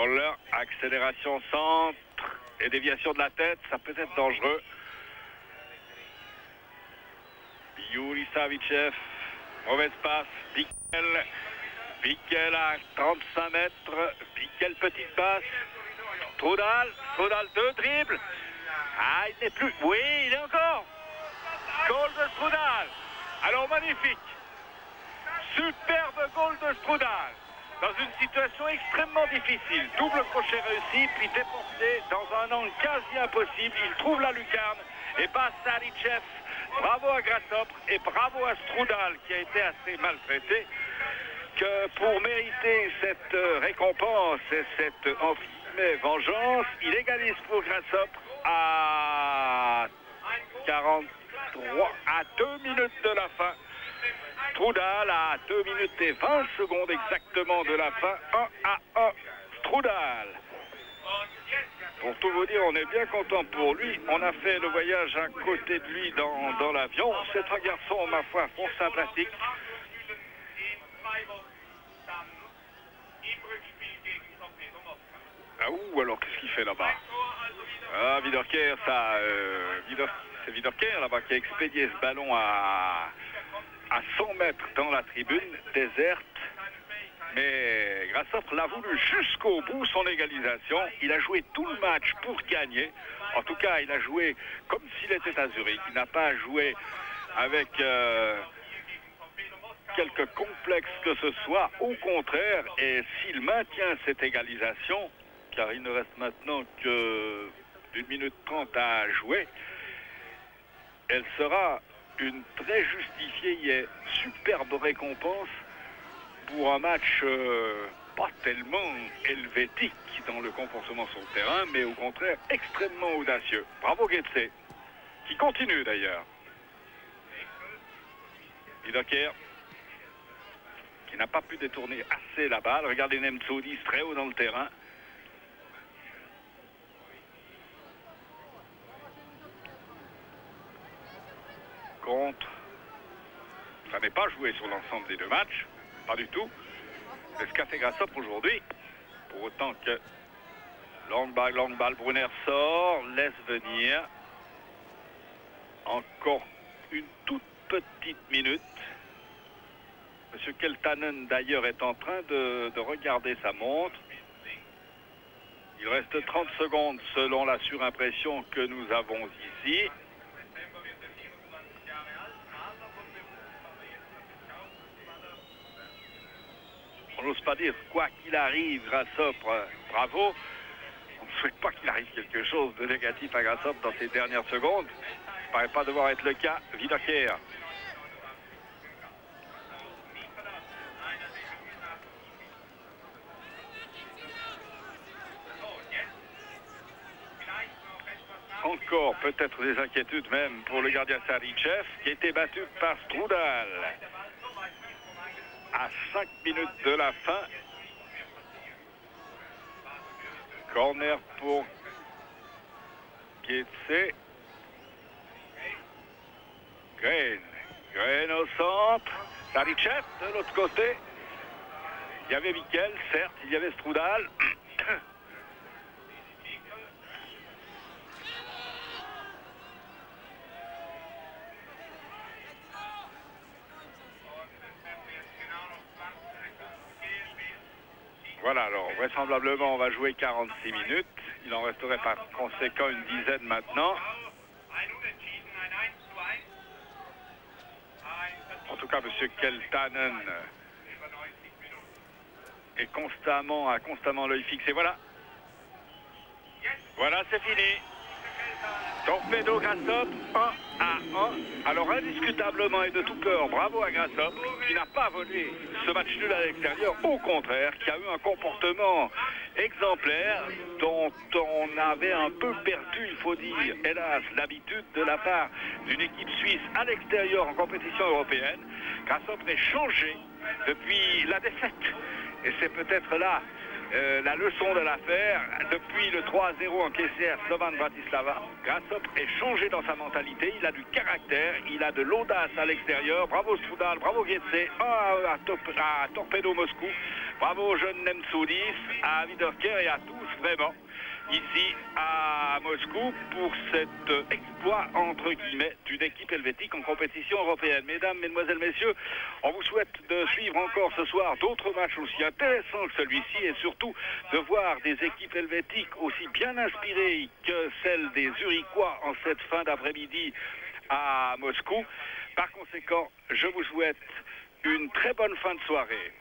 Kohler, accélération centre et déviation de la tête, ça peut être dangereux. Yuri Savichev, mauvaise passe, Bickel. Bickel à 35 mètres, Bickel petite passe. Strudal 2 dribbles. Ah, il n'est plus. Oui, il est encore. Goal de Strudal. Alors magnifique. Superbe goal de Strudal. Dans une situation extrêmement difficile. Double crochet réussi, puis déporté dans un angle quasi impossible. Il trouve la lucarne et passe à Savichev. Bravo à Grasshoppe et bravo à Strudal qui a été assez maltraité. Que pour mériter cette récompense et cette vengeance, il égalise pour Grasshoppe à 43, à 2 minutes de la fin. Strudal à 2 minutes et 20 secondes exactement de la fin, 1-1, Strudal. Pour tout vous dire, on est bien content pour lui. On a fait le voyage à côté de lui dans l'avion. C'est un garçon, ma foi, fort sympathique. Ah ouh, alors qu'est-ce qu'il fait là-bas? Ah, Wiederkehr, c'est Wiederkehr là-bas qui a expédié ce ballon à 100 mètres dans la tribune déserte. Mais Grasshoppe l'a voulu jusqu'au bout, son égalisation. Il a joué tout le match pour gagner. En tout cas, il a joué comme s'il était à Zurich. Il n'a pas joué avec quelque complexe que ce soit. Au contraire, et s'il maintient cette égalisation, car il ne reste maintenant que 1 minute 30 à jouer, elle sera une très justifiée et superbe récompense pour un match pas tellement helvétique dans le comportement sur le terrain, mais au contraire extrêmement audacieux. Bravo Goetze, qui continue d'ailleurs. Wiederkehr, qui n'a pas pu détourner assez la balle. Regardez Nemtsodis très haut dans le terrain. Contre. Ça n'est pas joué sur l'ensemble des deux matchs. Pas du tout. C'est ce qu'a fait Grasshoppe aujourd'hui. Pour autant que long balle, Brunner sort, laisse venir. Encore une toute petite minute. Monsieur Keltanen d'ailleurs est en train de regarder sa montre. Il reste 30 secondes selon la surimpression que nous avons ici. On n'ose pas dire quoi qu'il arrive, Grasshoppe, bravo. On ne souhaite pas qu'il arrive quelque chose de négatif à Grasshoppe dans ces dernières secondes. Ça ne paraît pas devoir être le cas. Wiederkehr. Encore peut-être des inquiétudes même pour le gardien Savichev qui a été battu par Strudal. À 5 minutes de la fin. Corner pour Goetze. Green au centre. Savichev de l'autre côté. Il y avait Bickel, certes, il y avait Strudal. Voilà, alors vraisemblablement on va jouer 46 minutes. Il en resterait par conséquent une dizaine maintenant. En tout cas, M. Keltanen a constamment l'œil fixé. Voilà. Voilà, c'est fini. Torpedo Grasshoppe, 1-1. Alors indiscutablement et de tout cœur, bravo à Grasshoppe, qui n'a pas volé ce match nul à l'extérieur, au contraire, qui a eu un comportement exemplaire dont on avait un peu perdu, il faut dire, hélas, l'habitude de la part d'une équipe suisse à l'extérieur en compétition européenne. Grasshoppe est changé depuis la défaite. Et c'est peut-être là la leçon de l'affaire. Depuis le 3-0 encaissé à Slovan Bratislava, Grasshoppe est changé dans sa mentalité. Il a du caractère, il a de l'audace à l'extérieur. Bravo Strudal, bravo Goetze, à Torpedo Moscou. Bravo aux jeunes Nemtsoulis, à Wiederkehr et à tous, vraiment, ici à Moscou, pour cet exploit, entre guillemets, d'une équipe helvétique en compétition européenne. Mesdames, mesdemoiselles, messieurs, on vous souhaite de suivre encore ce soir d'autres matchs aussi intéressants que celui-ci et surtout de voir des équipes helvétiques aussi bien inspirées que celles des Zurichois en cette fin d'après-midi à Moscou. Par conséquent, je vous souhaite une très bonne fin de soirée.